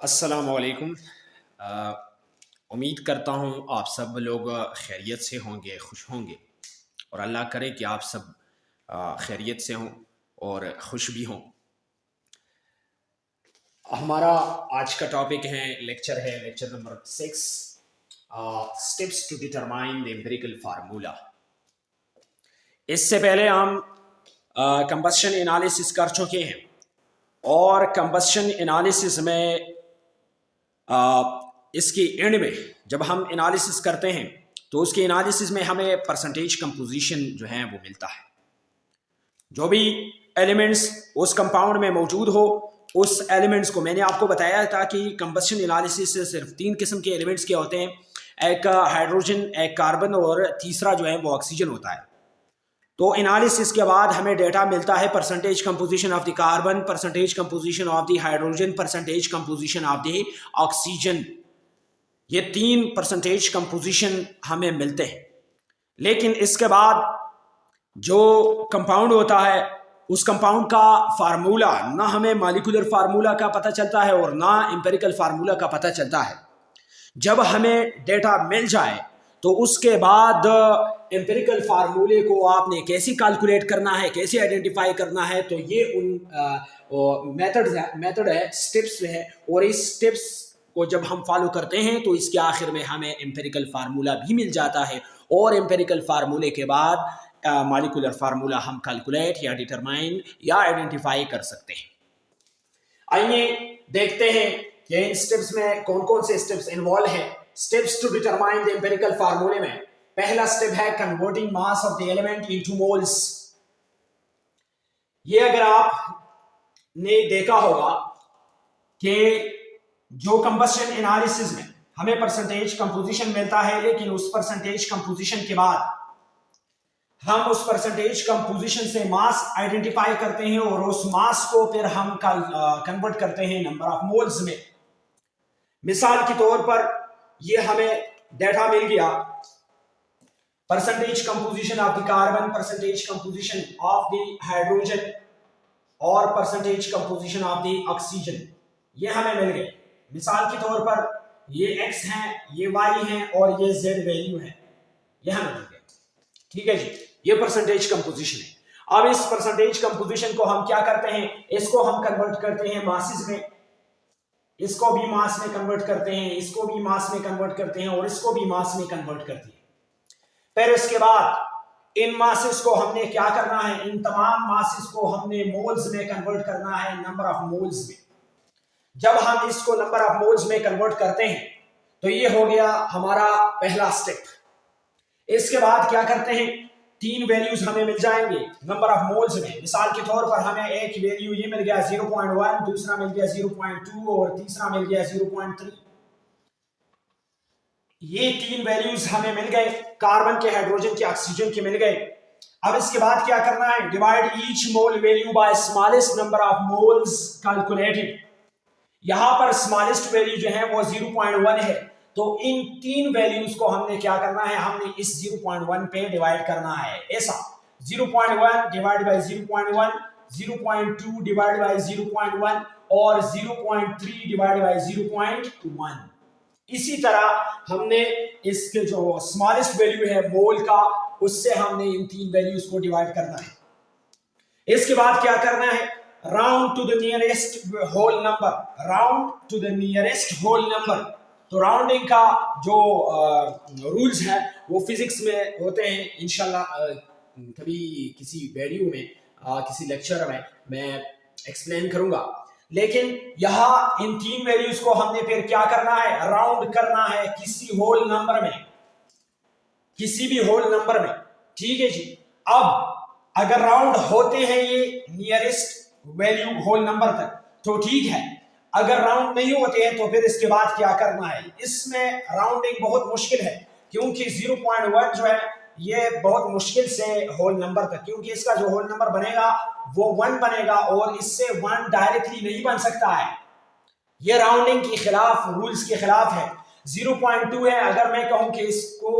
अस्सलामुअलैकुम। उम्मीद करता हूँ आप सब लोग खैरियत से होंगे, खुश होंगे और अल्लाह करे कि आप सब खैरियत से हों और खुश भी हों। हमारा आज का टॉपिक है lecture number 6, steps to determine the empirical formula. इससे पहले हम कंबस्शन एनालिसिस कर चुके हैं और कंबस्शन एनालिसिस में इसकी एंड में जब हम एनालिसिस करते हैं तो उसके एनालिसिस में हमें परसेंटेज कंपोजिशन जो है वो मिलता है। जो भी एलिमेंट्स उस कंपाउंड में मौजूद हो उस एलिमेंट्स को मैंने आपको बताया था कि कंबस्शन एनालिसिस से सिर्फ 3 किस्म के एलिमेंट्स के होते हैं, एक हाइड्रोजन, एक कार्बन और तीसरा जो है वो ऑक्सीजन होता है। तो एनालिसिस के बाद हमें डेटा मिलता है percentage composition of the carbon, percentage composition of the hydrogen, percentage composition of the oxygen. ये 3 परसेंटेज कंपोजिशन हमें मिलते हैं। लेकिन इसके बाद जो कंपाउंड होता है उस कंपाउंड का फार्मूला ना हमें मॉलिक्यूलर फार्मूला का पता चलता है और ना एम्पिरिकल फार्मूला का पता चलता है। जब हमें डेटा मिल जाए तो उसके बाद एम्पिरिकल फार्मूले को आपने कैसे कैलकुलेट करना है, कैसे आइडेंटिफाई करना है, तो ये उन मेथड है, स्टेप्स है। और इस स्टेप्स को जब हम फॉलो करते हैं तो इसके आखिर में हमें एम्पिरिकल फार्मूला भी मिल जाता है और एम्पिरिकल फार्मूले के बाद मॉलिक्यूलर फार्मूला हम कैलकुलेट या डिटरमाइन या आइडेंटिफाई कर सकते हैं। आइए देखते हैं कि इन स्टेप्स में कौन कौन से स्टेप्स इन्वॉल्व है। Steps to determine the empirical फार्मूले में पहला स्टेप है converting mass of the element into moles. ये अगर आपने देखा होगा कि जो कंबस्शन एनालिसिस में हमें परसेंटेज कंपोजिशन मिलता है, लेकिन उस परसेंटेज कंपोजिशन के बाद हम उस परसेंटेज कंपोजिशन से मास आइडेंटिफाई करते हैं और उस मास को फिर हम कन्वर्ट करते हैं नंबर ऑफ मोल्स में। मिसाल के तौर पर ये हमें डेटा मिल गया percentage composition of the carbon, percentage composition of the hydrogen और percentage composition of the oxygen. ये हमें मिल गए। मिसाल के तौर पर ये x है, ये y है और ये z वैल्यू है, ये हमें मिल गए। ठीक है जी, ये परसेंटेज कंपोजिशन है। अब इस परसेंटेज कंपोजिशन को हम क्या करते हैं, इसको हम कन्वर्ट करते हैं मासेस में। इसको भी मास में कन्वर्ट करते हैं, इसको भी मास में कन्वर्ट करते हैं और इसको भी मास में कन्वर्ट करते हैं। फिर इसके बाद इन मासेस को हमने क्या करना है, इन तमाम मासेस को हमने मोल्स में कन्वर्ट करना है, नंबर ऑफ मोल्स में। जब हम इसको नंबर ऑफ मोल्स में कन्वर्ट करते हैं तो ये हो गया हमारा पहला स्टेप। इसके बाद क्या करते हैं, 3 वैल्यूज हमें मिल जाएंगे नंबर ऑफ मोल्स में। मिसाल के तौर पर हमें एक वैल्यू ये मिल गया 0.1, दूसरा मिल गया 0.2 और तीसरा मिल गया 0.3। ये 3 वैल्यूज हमें मिल गए, कार्बन के, हाइड्रोजन के, ऑक्सीजन के मिल गए। अब इसके बाद क्या करना है, divide each mole value by smallest number of moles calculated. यहां पर स्मॉलेस्ट वैल्यू जो है वो 0.1 है, तो इन 3 वैल्यूज को हमने क्या करना है, हमने इस 0.1 पे डिवाइड करना है। ऐसा 0.1 डिवाइड बाय 0.1, 0.2 डिवाइड बाय 0.1 और 0.3 डिवाइड बाय 0.1। इसी तरह हमने इसके जो स्मॉलेस्ट वैल्यू है मोल का, उससे हमने इन 3 वैल्यूज को डिवाइड करना है। इसके बाद क्या करना है, round to the nearest whole number, round to the nearest whole number. तो राउंडिंग का जो रूल्स है वो फिजिक्स में होते हैं। इंशाल्लाह कभी किसी वीडियो में किसी लेक्चर में मैं एक्सप्लेन करूंगा। लेकिन यहां इन 3 वैल्यूज को हमने फिर क्या करना है, राउंड करना है किसी होल नंबर में, किसी भी होल नंबर में। ठीक है जी। अब अगर राउंड होते हैं ये नियरेस्ट वैल्यू होल नंबर तक तो ठीक है, अगर राउंड नहीं होते हैं तो फिर इसके बाद क्या करना है। इसमें राउंडिंग बहुत मुश्किल है क्योंकि 0.1 जो है ये बहुत मुश्किल से होल नंबर तक, क्योंकि इसका जो होल नंबर बनेगा वो 1 बनेगा और इससे 1 डायरेक्टली नहीं बन सकता है। ये राउंडिंग के खिलाफ, रूल्स के खिलाफ है। 0.2 है, अगर मैं कहूं कि इसको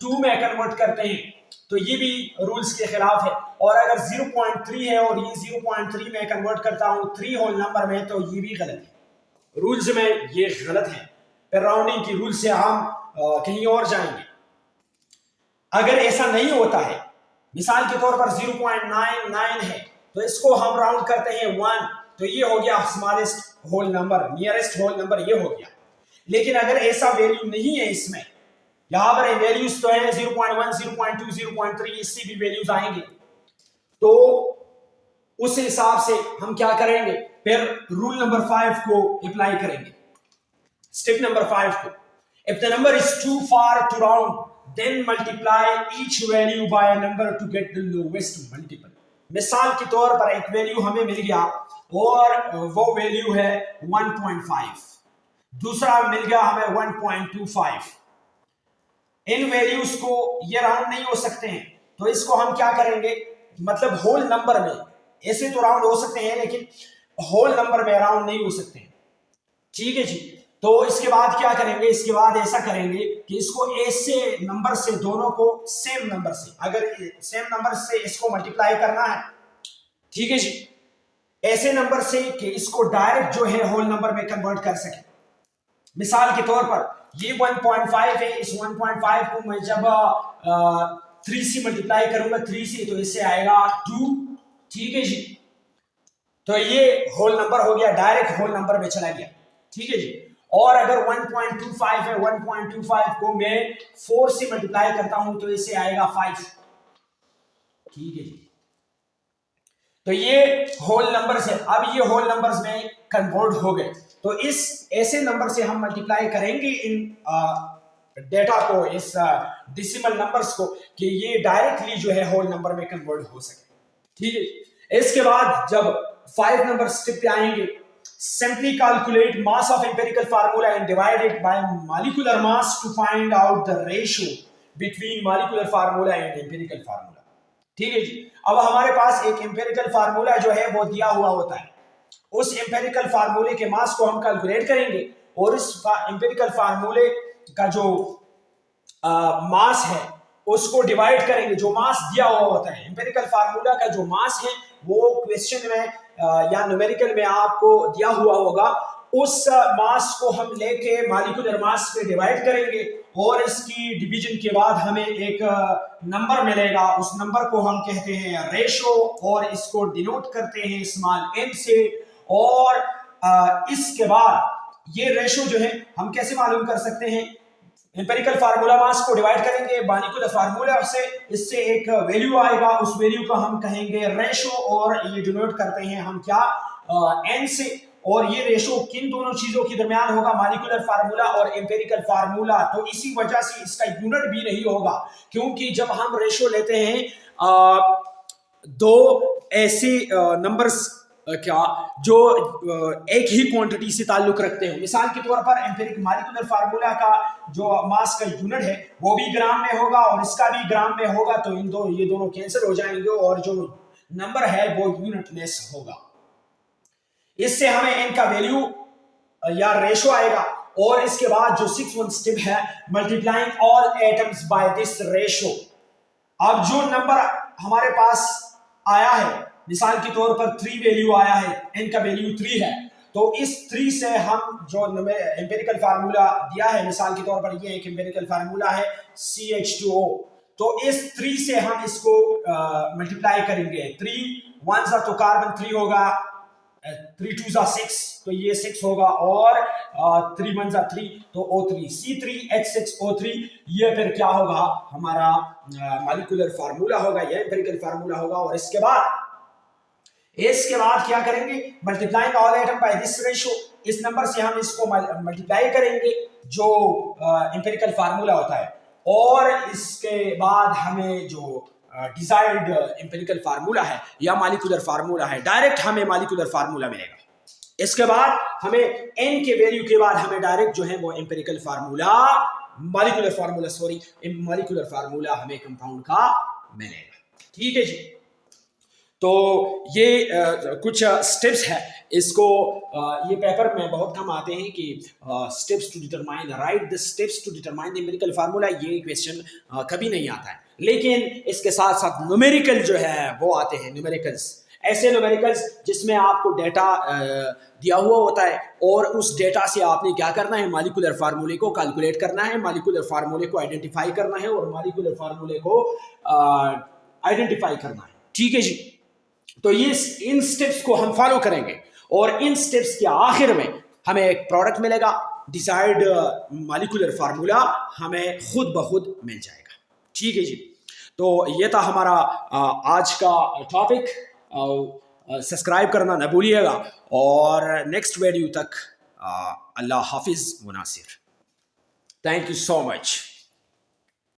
2 में कन्वर्ट करते हैं तो ये भी रूल्स के खिलाफ है। और अगर 0.3 है और ये 0.3 में कन्वर्ट करता हूं 3 होल नंबर में तो ये भी गलत है। रूल्स में ये गलत है, फिर राउंडिंग की रूल से हम कहीं और जाएंगे। अगर ऐसा नहीं होता है, मिसाल के तौर पर 0.99 है तो इसको हम राउंड करते हैं 1, तो ये हो गया smallest whole number, nearest whole number ये हो गया। लेकिन अगर ऐसा वैल्यू नहीं है इसमें, यहां पर वैल्यूज तो है 0.1, 0.2, 0.3, इससे भी वैल्यूज आएंगे, तो उस हिसाब से हम क्या करेंगे, फिर रूल नंबर 5 को अप्लाई करेंगे, स्टेप नंबर 5 को। If the number is too far to round, then multiply each value by a number to get the lowest multiple. मिसाल के तौर पर एक वैल्यू हमें मिल गया और वो वैल्यू है 1.5, दूसरा मिल गया हमें 1.25। इन वैल्यूज को ये राउंड नहीं हो सकते हैं, तो इसको हम क्या करेंगे, मतलब होल नंबर में, ऐसे तो राउंड हो सकते हैं लेकिन होल नंबर में राउंड नहीं हो सकते हैं, ठीक है जी। तो इसके बाद क्या करेंगे, इसके बाद ऐसा करेंगे कि इसको ऐसे नंबर से, दोनों को सेम नंबर से, अगर सेम नंबर से इसको मल्टीप्लाई करना है, ठीक है जी, ऐसे नंबर से कि इसको डायरेक्ट जो है होल नंबर में कन्वर्ट कर सके। मिसाल के तौर पर ये 1.5 है, इस 1.5 को मैं जब 3 से मल्टीप्लाई करूंगा, 3 से, तो इससे आएगा 2, ठीक है जी। तो ये होल नंबर हो गया, डायरेक्ट होल नंबर में चला गया, ठीक है जी। और अगर 1.25 है, 1.25 को मैं 4 से मल्टीप्लाई करता हूं तो इससे आएगा 5, ठीक है जी। तो ये होल नंबर्स है, अब ये होल नंबर्स में कन्वर्ट हो गए, तो इस ऐसे नंबर से हम मल्टीप्लाई करेंगे इन डेटा को, इस डेसिमल नंबर्स को, कि ये डायरेक्टली जो है होल नंबर में कन्वर्ट हो सके, ठीक है। इसके बाद जब 5 नंबर स्टेप पे आएंगे, simply calculate mass of empirical formula and divide it by molecular mass to find out the ratio between molecular formula and empirical formula, ठीक है जी। अब हमारे पास एक एम्पेरिकल फार्मूला जो है वो दिया हुआ होता है, उस एम्पेरिकल फार्मूले के मास को हम कैलकुलेट करेंगे और इस एम्पेरिकल फार्मूले का जो मास है उसको डिवाइड करेंगे, जो मास दिया हुआ होता है। एम्पेरिकल फार्मूला का जो मास है वो क्वेश्चन में या न्यूमेरिकल में आपको दिया हुआ होगा, उस मास को हम लेके मॉलिक्यूलर मास पे डिवाइड करेंगे और इसकी डिवीजन के बाद हमें एक नंबर मिलेगा, उस नंबर को हम कहते हैं रेशो और इसको डिनोट करते हैं स्मॉल एन से। और इसके बाद ये रेशो जो है हम कैसे मालूम कर सकते हैं, एम्पेरिकल फार्मूला मास को डिवाइड करेंगे मॉलिक्यूलर फार्मूला से, इससे एक वैल्यू आएगा, उस वैल्यू को हम कहेंगे रेशो और ये डिनोट करते हैं हम क्या, एन से। और ये रेशो किन दोनों चीजों के दरमियान होगा, मॉलिक्यूलर फार्मूला और एम्पेरिकल फार्मूला। तो इसी वजह से इसका यूनिट भी नहीं होगा, क्योंकि जब हम रेशो लेते हैं दो ऐसे नंबर्स क्या जो एक ही क्वांटिटी से ताल्लुक रखते हैं, मिसाल के तौर पर एम्पेरिक मॉलिक्यूलर फार्मूला का जो मास का यूनिट है वो भी ग्राम में होगा और इसका भी ग्राम में होगा, तो ये दोनों कैंसिल हो जाएंगे और जो नंबर है वो यूनिटलेस होगा। इससे हमें n का वैल्यू या रेशो आएगा। और इसके बाद जो 6th स्टेप है, multiplying all atoms by this ratio. अब जो नंबर हमारे पास आया है, मिसाल के तौर पर 3 वैल्यू आया है, n का वैल्यू 3 है, तो इस 3 से हम जो एम्पेरिकल फार्मूला दिया है, मिसाल के तौर पर ये एक एम्पेरिकल फार्मूला है CH2O, तो इस 3 से हम इसको मल्टीप्लाई करेंगे। 3 1 सा तो कार्बन 3 होगा, 3 2 सा 6 तो ये 6 होगा, और 3 1 सा 3 तो O3, C3H6O3, ये फिर क्या होगा, हमारा मॉलिक्यूलर फार्मूला होगा, ये एम्पेरिकल फार्मूला होगा। और इसके बाद क्या करेंगे, multiplying all atom by this ratio, इस नंबर से हम इसको मल्टीप्लाई करेंगे जो एम्पेरिकल फार्मूला होता है, और इसके बाद हमें जो डिजायर्ड एम्पेरिकल फार्मूला है या मॉलिक्यूलर फार्मूला है, डायरेक्ट हमें मॉलिक्यूलर फार्मूला मिलेगा। इसके बाद हमें n के वैल्यू के बाद हमें डायरेक्ट जो है वो एम्पेरिकल फार्मूला, मॉलिक्यूलर फार्मूला हमें कंपाउंड का मिलेगा, ठीक है जी। तो ये कुछ स्टेप्स है, इसको ये पेपर में बहुत कम आते हैं कि steps to determine write the steps to determine the empirical formula, ये क्वेश्चन कभी नहीं आता है। लेकिन इसके साथ साथ न्यूमेरिकल जो है वो आते हैं, न्यूमेरिकल्स ऐसे न्यूमेरिकल्स जिसमें आपको डेटा दिया हुआ होता है और उस डेटा से आपने क्या करना है, मॉलिक्यूलर फार्मूले को कैलकुलेट करना है, मॉलिक्यूलर फार्मूले को आइडेंटिफाई करना है और मॉलिक्यूलर फार्मूले को आइडेंटिफाई करना है। ठीक है जी, तो ये इन स्टेप्स को हम फॉलो करेंगे और इन स्टेप्स के आखिर में हमें एक प्रोडक्ट मिलेगा, डिजायर्ड मॉलिक्यूलर फार्मूला हमें खुद ब खुद मिल जाएगा। ठीक है जी, तो ये था हमारा आज का टॉपिक। सब्सक्राइब करना न भूलिएगा और नेक्स्ट वीडियो तक अल्लाह हाफिज मुनासिर। Thank you so much.